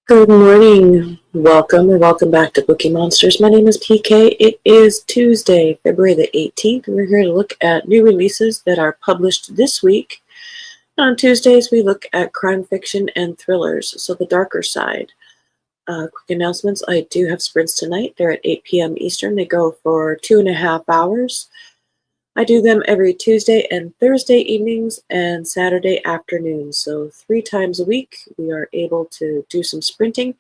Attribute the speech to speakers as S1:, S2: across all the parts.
S1: Good morning. Welcome or welcome back to Bookeemonsters. My name is PK. It is Tuesday, February the 18th. We're here to look at new releases that are published this week. On Tuesdays, we look at crime fiction and thrillers, so the darker side. Quick announcements. I do have sprints tonight. They're at 8 p.m. Eastern. They go for 2.5 hours. I do them every Tuesday and Thursday evenings and Saturday afternoons. So 3 times a week, we are able to do some sprinting.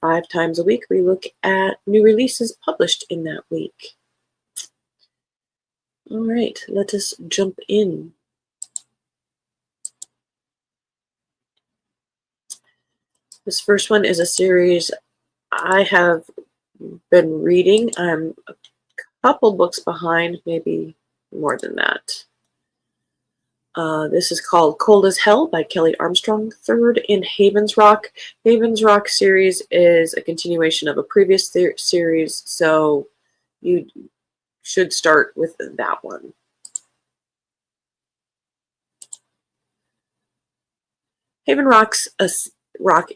S1: 5 times a week, we look at new releases published in that week. All right, let us jump in. This first one is a series I have been reading. I'm a couple books behind, maybe more than that. This is called Cold as Hell by Kelly Armstrong, third in Haven's Rock. Haven's Rock series is a continuation of a previous series, so you should start with that one. Haven Rock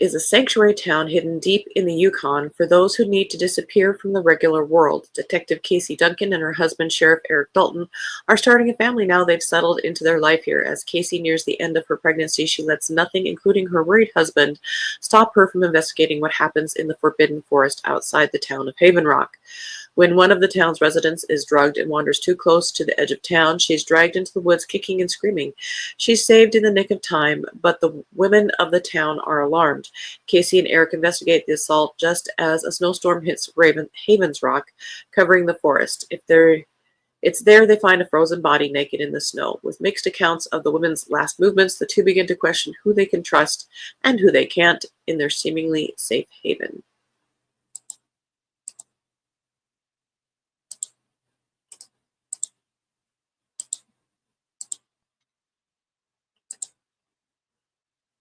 S1: is a sanctuary town hidden deep in the Yukon for those who need to disappear from the regular world. Detective Casey Duncan and her husband, Sheriff Eric Dalton, are starting a family now they've settled into their life here. As Casey nears the end of her pregnancy, she lets nothing, including her worried husband, stop her from investigating what happens in the forbidden forest outside the town of Haven Rock. When one of the town's residents is drugged and wanders too close to the edge of town, she's dragged into the woods kicking and screaming. She's saved in the nick of time, but the women of the town are alarmed. Casey and Eric investigate the assault just as a snowstorm hits Haven's Rock, covering the forest. It's there they find a frozen body naked in the snow. With mixed accounts of the women's last movements, the two begin to question who they can trust and who they can't in their seemingly safe haven.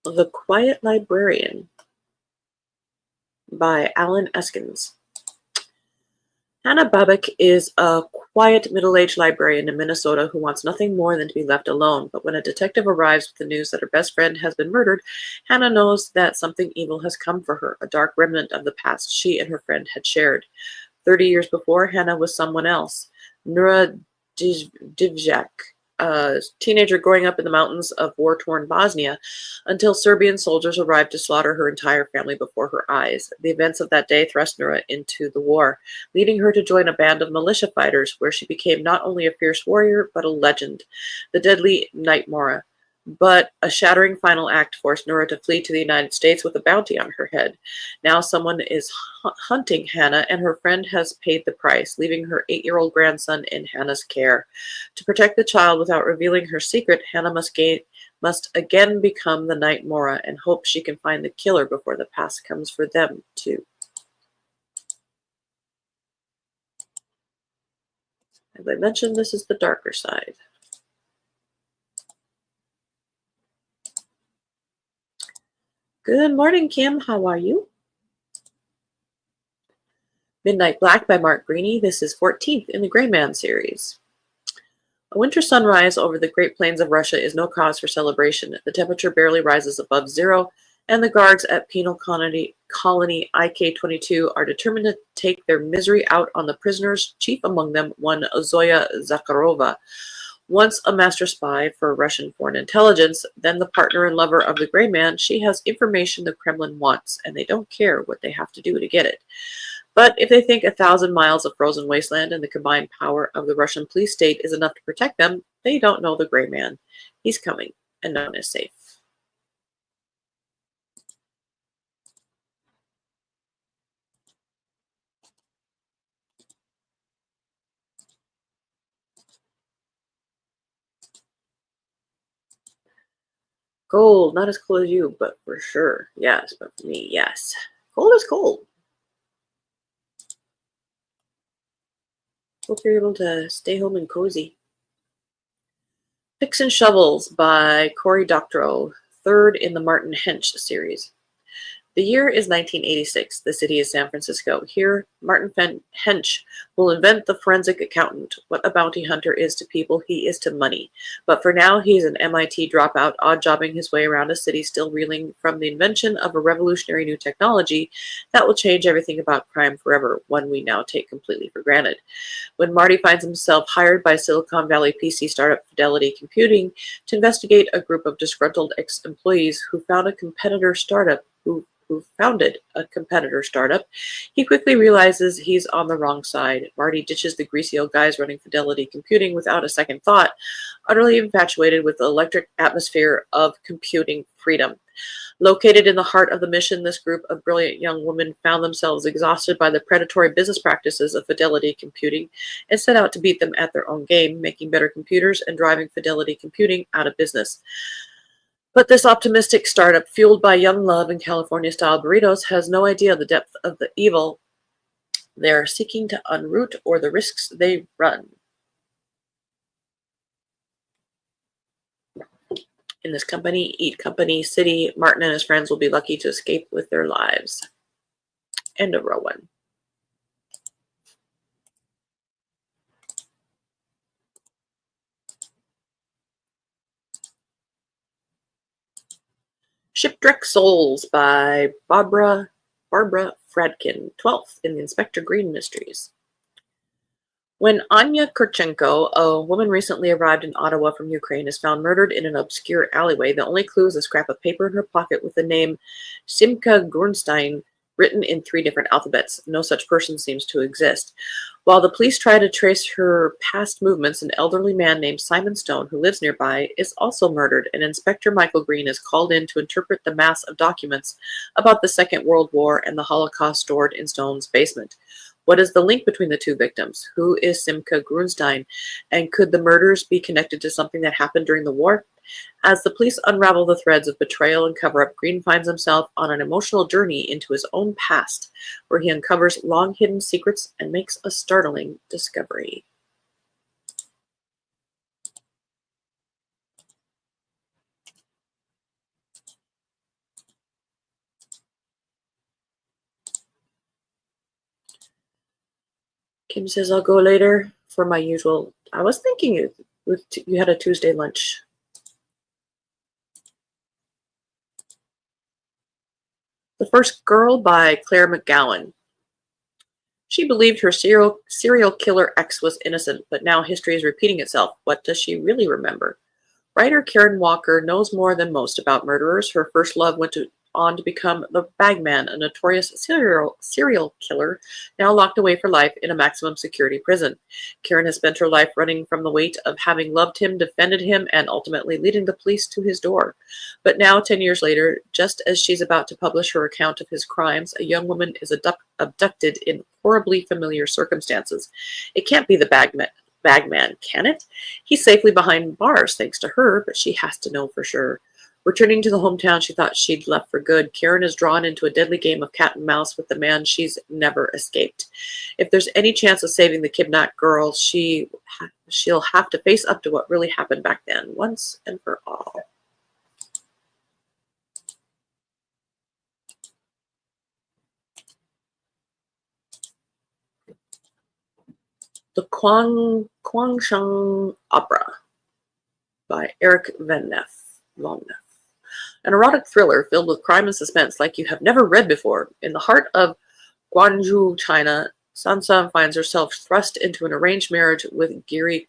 S1: The Quiet Librarian by Alan Eskins. Hannah Babbitt is a quiet middle-aged librarian in Minnesota who wants nothing more than to be left alone. But when a detective arrives with the news that her best friend has been murdered, Hannah knows that something evil has come for her, a dark remnant of the past she and her friend had shared. 30 years before, Hannah was someone else, Nura Divjak, a teenager growing up in the mountains of war-torn Bosnia, until Serbian soldiers arrived to slaughter her entire family before her eyes. The events of that day thrust Nura into the war, leading her to join a band of militia fighters, where she became not only a fierce warrior, but a legend, the deadly Night Mora. But a shattering final act forced Nura to flee to the United States with a bounty on her head. Now someone is hunting Hannah, and her friend has paid the price, leaving her 8-year-old grandson in Hannah's care. To protect the child without revealing her secret, Hannah must again become the Night Mora and hope she can find the killer before the past comes for them, too. As I mentioned, this is the darker side. Good morning, Kim. How are you? Midnight Black by Mark Greaney. This is 14th in the Gray Man series. A winter sunrise over the Great Plains of Russia is no cause for celebration. The temperature barely rises above zero, and the guards at penal colony IK-22 are determined to take their misery out on the prisoners, chief among them one Zoya Zakharova. Once a master spy for Russian foreign intelligence, then the partner and lover of the Gray Man, she has information the Kremlin wants, and they don't care what they have to do to get it. But if they think 1,000 miles of frozen wasteland and the combined power of the Russian police state is enough to protect them, they don't know the Gray Man. He's coming, and no one is safe. Cold, not as cold as you, but for sure. Yes, but for me, yes. Cold is cold. Hope you're able to stay home and cozy. Picks and Shovels by Cory Doctorow, third in the Martin Hench series. The year is 1986. The city is San Francisco. Here, Martin Hench will invent the forensic accountant. What a bounty hunter is to people, he is to money. But for now, he is an MIT dropout, odd-jobbing his way around a city still reeling from the invention of a revolutionary new technology that will change everything about crime forever, one we now take completely for granted. When Marty finds himself hired by Silicon Valley PC startup Fidelity Computing to investigate a group of disgruntled ex-employees who found a competitor startup who founded a competitor startup, he quickly realizes he's on the wrong side. Marty ditches the greasy old guys running Fidelity Computing without a second thought, utterly infatuated with the electric atmosphere of computing freedom. Located in the heart of the mission, this group of brilliant young women found themselves exhausted by the predatory business practices of Fidelity Computing and set out to beat them at their own game, making better computers and driving Fidelity Computing out of business. But this optimistic startup, fueled by young love and California-style burritos, has no idea the depth of the evil they're seeking to unroot or the risks they run. In this company, eat company city, Martin and his friends will be lucky to escape with their lives. End of row 1. Shipwrecked Souls by Barbara Fradkin, 12th in the Inspector Green Mysteries. When Anya Kurchenko, a woman recently arrived in Ottawa from Ukraine, is found murdered in an obscure alleyway, the only clue is a scrap of paper in her pocket with the name Simka Grunstein written in 3 different alphabets. No such person seems to exist. While the police try to trace her past movements, an elderly man named Simon Stone, who lives nearby, is also murdered, and Inspector Michael Green is called in to interpret the mass of documents about the Second World War and the Holocaust stored in Stone's basement. What is the link between the 2 victims? Who is Simka Grunstein? And could the murders be connected to something that happened during the war? As the police unravel the threads of betrayal and cover-up, Green finds himself on an emotional journey into his own past, where he uncovers long-hidden secrets and makes a startling discovery. Kim says, I'll go later for my usual. I was thinking you had a Tuesday lunch. The First Girl by Claire McGowan. She believed her serial killer ex was innocent, but now history is repeating itself. What does she really remember? Writer Karen Walker knows more than most about murderers. Her first love went on to become the Bagman, a notorious serial killer now locked away for life in a maximum security prison. Karen has spent her life running from the weight of having loved him, defended him, and ultimately leading the police to his door. But now, 10 years later, just as she's about to publish her account of his crimes, a young woman is abducted in horribly familiar circumstances. It can't be the Bagman, can it? He's safely behind bars thanks to her, but she has to know for sure. Returning to the hometown she thought she'd left for good, Karen is drawn into a deadly game of cat and mouse with the man she's never escaped. If there's any chance of saving the kidnapped girl, she'll have to face up to what really happened back then, once and for all. The Kwangshan Opera by Eric Van Neff. An erotic thriller filled with crime and suspense like you have never read before. In the heart of Guangzhou, China, Sansan finds herself thrust into an arranged marriage with Giri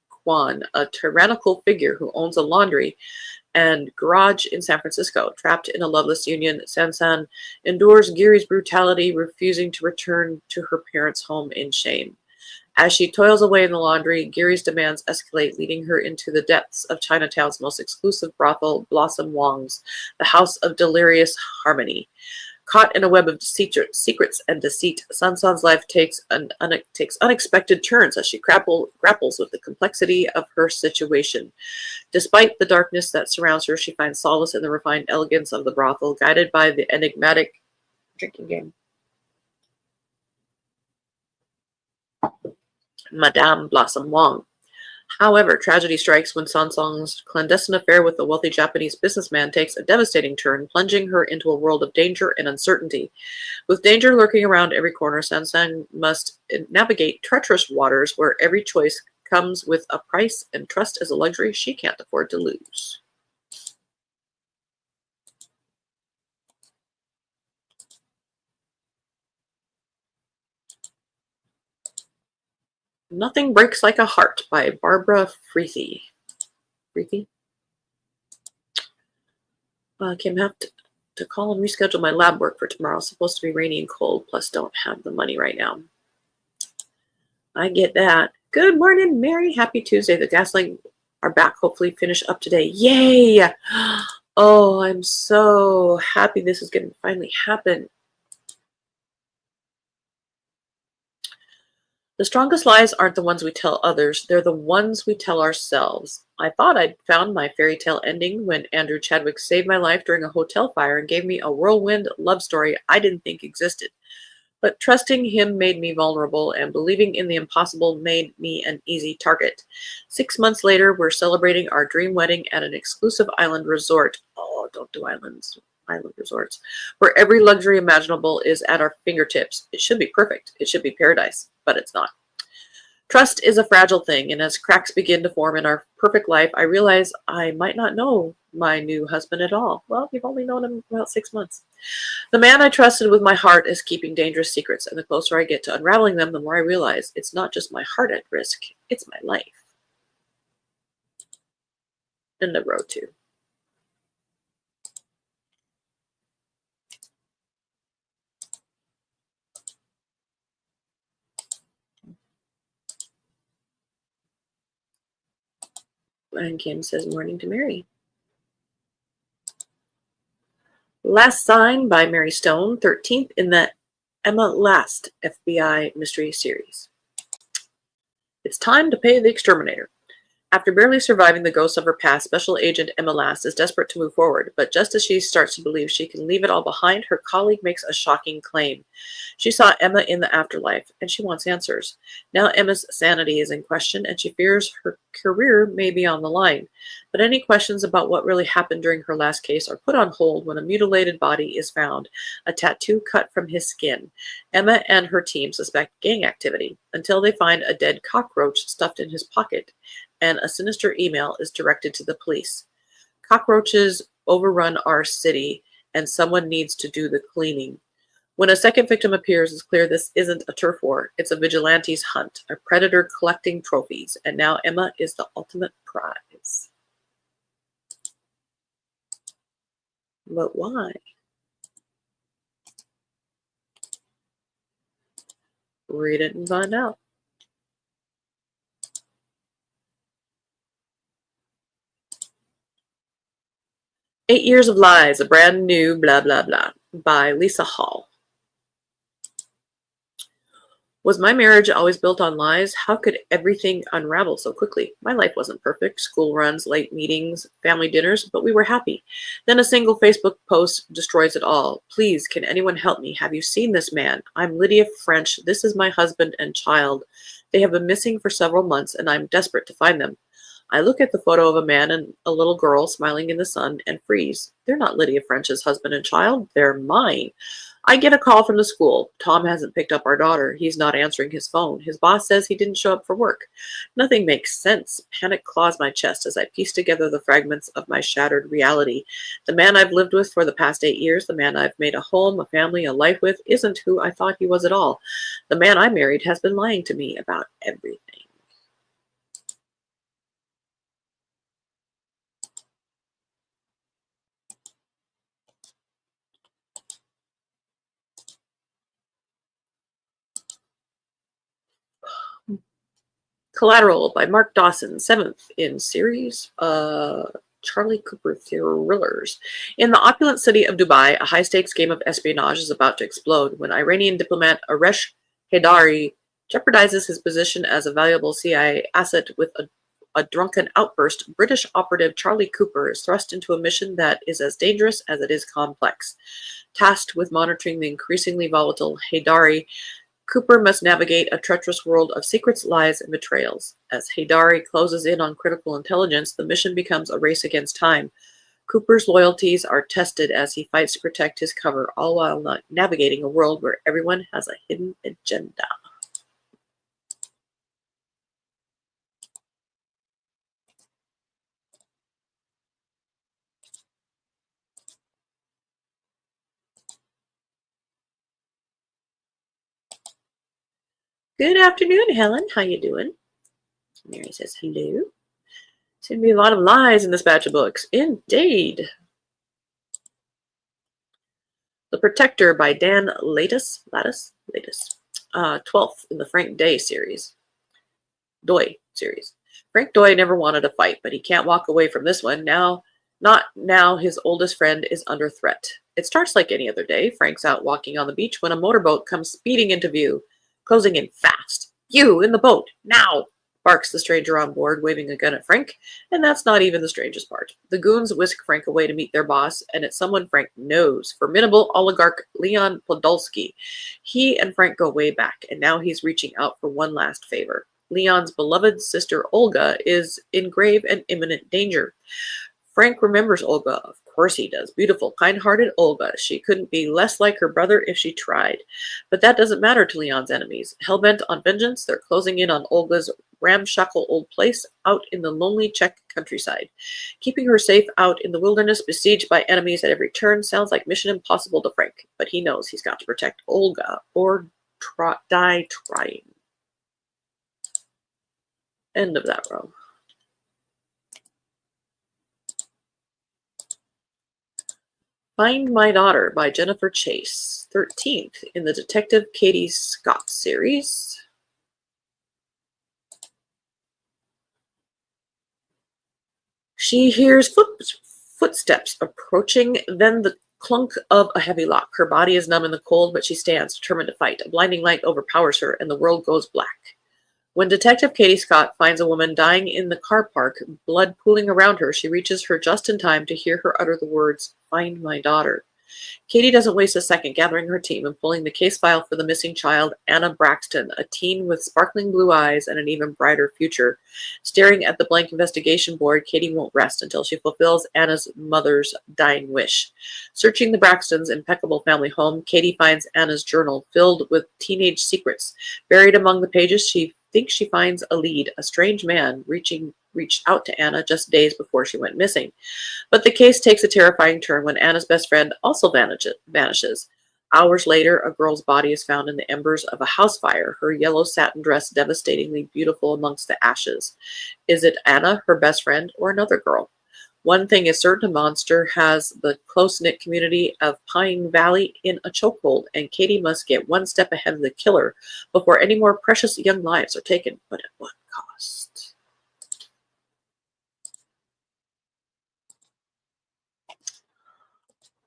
S1: Kwan, a tyrannical figure who owns a laundry and garage in San Francisco. Trapped in a loveless union, Sansan endures Giri's brutality, refusing to return to her parents' home in shame. As she toils away in the laundry, Giri's demands escalate, leading her into the depths of Chinatown's most exclusive brothel, Blossom Wong's, the house of delirious harmony. Caught in a web of secrets and deceit, Sansan's life takes unexpected turns as she grapples with the complexity of her situation. Despite the darkness that surrounds her, she finds solace in the refined elegance of the brothel, guided by the enigmatic drinking game. Madame Blossom Wong. However, tragedy strikes when Sansong's clandestine affair with the wealthy Japanese businessman takes a devastating turn, plunging her into a world of danger and uncertainty. With danger lurking around every corner, Sansang must navigate treacherous waters where every choice comes with a price, and trust is a luxury she can't afford to lose. Nothing Breaks Like a Heart by Barbara Freethy. Freethy? Kim, have to call and reschedule my lab work for tomorrow. It's supposed to be rainy and cold, plus don't have the money right now. I get that. Good morning, Mary. Happy Tuesday. The Gaslight are back. Hopefully finish up today. Yay! Oh, I'm so happy this is going to finally happen. The strongest lies aren't the ones we tell others. They're the ones we tell ourselves. I thought I'd found my fairy tale ending when Andrew Chadwick saved my life during a hotel fire and gave me a whirlwind love story I didn't think existed. But trusting him made me vulnerable, and believing in the impossible made me an easy target. 6 months later, we're celebrating our dream wedding at an exclusive island resort. Oh, don't do island resorts. Where every luxury imaginable is at our fingertips. It should be perfect. It should be paradise, but it's not. Trust is a fragile thing, and as cracks begin to form in our perfect life, I realize I might not know my new husband at all. Well, you've only known him about 6 months. The man I trusted with my heart is keeping dangerous secrets, and the closer I get to unraveling them, the more I realize it's not just my heart at risk, it's my life. And the road to. And Kim says, morning to Mary. Last Sign by Mary Stone, 13th in the Emma Last FBI mystery series. It's time to pay the exterminator. After barely surviving the ghosts of her past, Special Agent Emma Last is desperate to move forward, but just as she starts to believe she can leave it all behind, her colleague makes a shocking claim. She saw Emma in the afterlife, and she wants answers. Now Emma's sanity is in question, and she fears her career may be on the line. But any questions about what really happened during her last case are put on hold when a mutilated body is found, a tattoo cut from his skin. Emma and her team suspect gang activity, until they find a dead cockroach stuffed in his pocket, and a sinister email is directed to the police. Cockroaches overrun our city, and someone needs to do the cleaning. When a second victim appears, it's clear this isn't a turf war. It's a vigilante's hunt, a predator collecting trophies, and now Emma is the ultimate prize. But why? Read it and find out. 8 Years of Lies, a brand new blah blah blah by Lisa Hall. Was my marriage always built on lies? How could everything unravel so quickly? My life wasn't perfect. School runs, late meetings, family dinners, but we were happy. Then a single Facebook post destroys it all. Please, can anyone help me? Have you seen this man? I'm Lydia French. This is my husband and child. They have been missing for several months, and I'm desperate to find them. I look at the photo of a man and a little girl smiling in the sun and freeze. They're not Lydia French's husband and child. They're mine. I get a call from the school. Tom hasn't picked up our daughter. He's not answering his phone. His boss says he didn't show up for work. Nothing makes sense. Panic claws my chest as I piece together the fragments of my shattered reality. The man I've lived with for the past 8 years, the man I've made a home, a family, a life with, isn't who I thought he was at all. The man I married has been lying to me about everything. Collateral by Mark Dawson, 7th in series. Charlie Cooper thrillers. In the opulent city of Dubai, a high-stakes game of espionage is about to explode when Iranian diplomat Aresh Haidari jeopardizes his position as a valuable CIA asset with a drunken outburst. British operative Charlie Cooper is thrust into a mission that is as dangerous as it is complex. Tasked with monitoring the increasingly volatile Haidari, Cooper must navigate a treacherous world of secrets, lies, and betrayals. As Haydari closes in on critical intelligence, the mission becomes a race against time. Cooper's loyalties are tested as he fights to protect his cover, all while navigating a world where everyone has a hidden agenda. Good afternoon, Helen. How you doing? Mary says hello. Seem to be a lot of lies in this batch of books. Indeed. The Protector by Dan Lattis. 12th in the Frank Doy series. Frank Doy never wanted a fight, but he can't walk away from this one. Not now his oldest friend is under threat. It starts like any other day. Frank's out walking on the beach when a motorboat comes speeding into view, closing in fast. You in the boat, now! Barks the stranger on board, waving a gun at Frank. And that's not even the strangest part. The goons whisk Frank away to meet their boss, and it's someone Frank knows, formidable oligarch Leon Podolsky. He and Frank go way back, and now he's reaching out for one last favor. Leon's beloved sister Olga is in grave and imminent danger. Frank remembers Olga. Of course he does. Beautiful, kind-hearted Olga. She couldn't be less like her brother if she tried. But that doesn't matter to Leon's enemies. Hell-bent on vengeance, they're closing in on Olga's ramshackle old place out in the lonely Czech countryside. Keeping her safe out in the wilderness, besieged by enemies at every turn, sounds like mission impossible to Frank. But he knows he's got to protect Olga or die trying. End of that row. Find My Daughter by Jennifer Chase, 13th in the Detective Katie Scott series. She hears footsteps approaching, then the clunk of a heavy lock. Her body is numb in the cold, but she stands, determined to fight. A blinding light overpowers her, and the world goes black. When Detective Katie Scott finds a woman dying in the car park, blood pooling around her, she reaches her just in time to hear her utter the words, "Find my daughter." Katie doesn't waste a second gathering her team and pulling the case file for the missing child, Anna Braxton, a teen with sparkling blue eyes and an even brighter future. Staring at the blank investigation board, Katie won't rest until she fulfills Anna's mother's dying wish. Searching the Braxtons' impeccable family home, Katie finds Anna's journal filled with teenage secrets. Buried among the pages, she thinks she finds a lead, a strange man reached out to Anna just days before she went missing. But the case takes a terrifying turn when Anna's best friend also vanishes. Hours later, a girl's body is found in the embers of a house fire, her yellow satin dress devastatingly beautiful amongst the ashes. Is it Anna, her best friend, or another girl? One thing is certain, a monster has the close-knit community of Pine Valley in a chokehold, and Katie must get one step ahead of the killer before any more precious young lives are taken. But at what cost?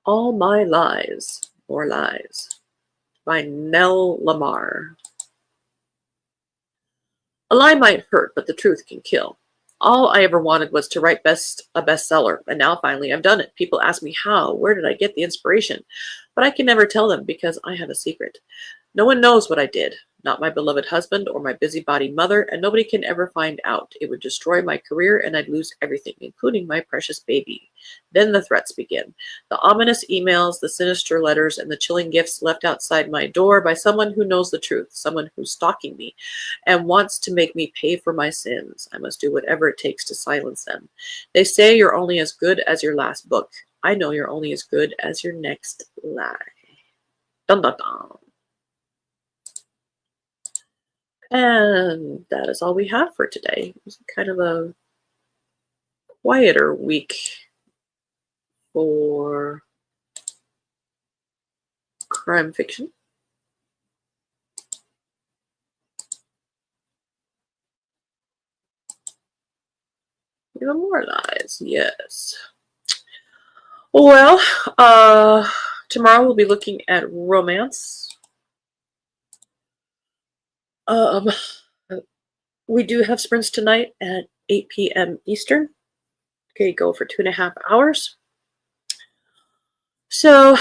S1: All My Lies, or Lies, by Nell Lamar. A lie might hurt, but the truth can kill. All I ever wanted was to write a bestseller, and now finally I've done it. People ask me how, where did I get the inspiration? But I can never tell them because I have a secret. No one knows what I did, not my beloved husband or my busybody mother, and nobody can ever find out. It would destroy my career and I'd lose everything, including my precious baby. Then the threats begin. The ominous emails, the sinister letters, and the chilling gifts left outside my door by someone who knows the truth, someone who's stalking me and wants to make me pay for my sins. I must do whatever it takes to silence them. They say you're only as good as your last book. I know you're only as good as your next lie. Dun dun dun. And that is all we have for today. It was kind of a quieter week for crime fiction. Even more lies, yes. Well, tomorrow we'll be looking at romance. We do have sprints tonight at 8 p.m. Eastern. Okay, go for 2.5 hours. So,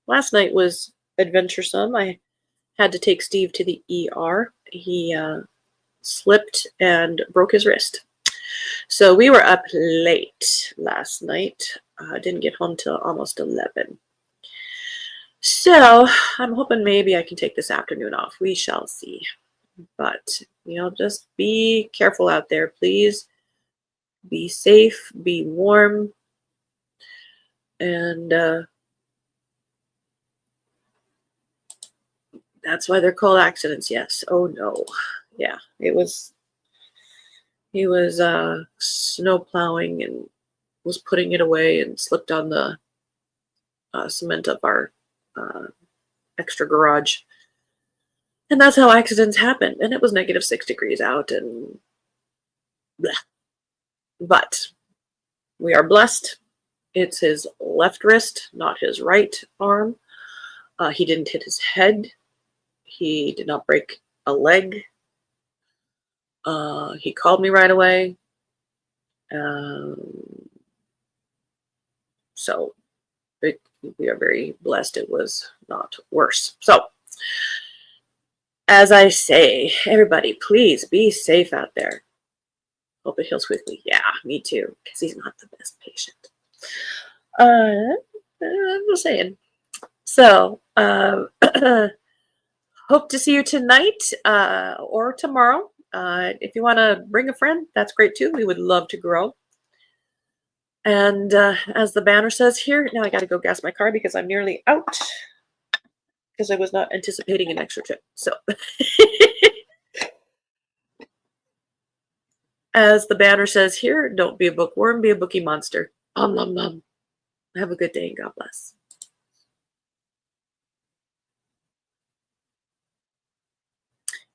S1: last night was adventuresome. I had to take Steve to the ER. He slipped and broke his wrist. So we were up late last night. Didn't get home till almost 11. So I'm hoping maybe I can take this afternoon off. We shall see. But, just be careful out there, please. Be safe, be warm, and that's why they're called accidents, yes. Oh, no. Yeah, he was snow plowing and was putting it away and slipped on the cement of our extra garage. And that's how accidents happen. And it was -6 degrees out and bleh. But we are blessed. It's his left wrist, not his right arm. He didn't hit his head. He did not break a leg. He called me right away. So we are very blessed it was not worse. So, as I say, everybody, please be safe out there. Hope it heals quickly. Yeah, me too, because he's not the best patient. I'm just saying. So, hope to see you tonight or tomorrow. If you want to bring a friend, that's great too. We would love to grow. And as the banner says here, now I got to go gas my car because I'm nearly out because I was not anticipating an extra trip. So, as the banner says here, don't be a bookworm, be a bookie monster. Nom nom nom. Have a good day and God bless.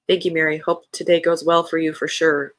S1: Thank you, Mary. Hope today goes well for you for sure.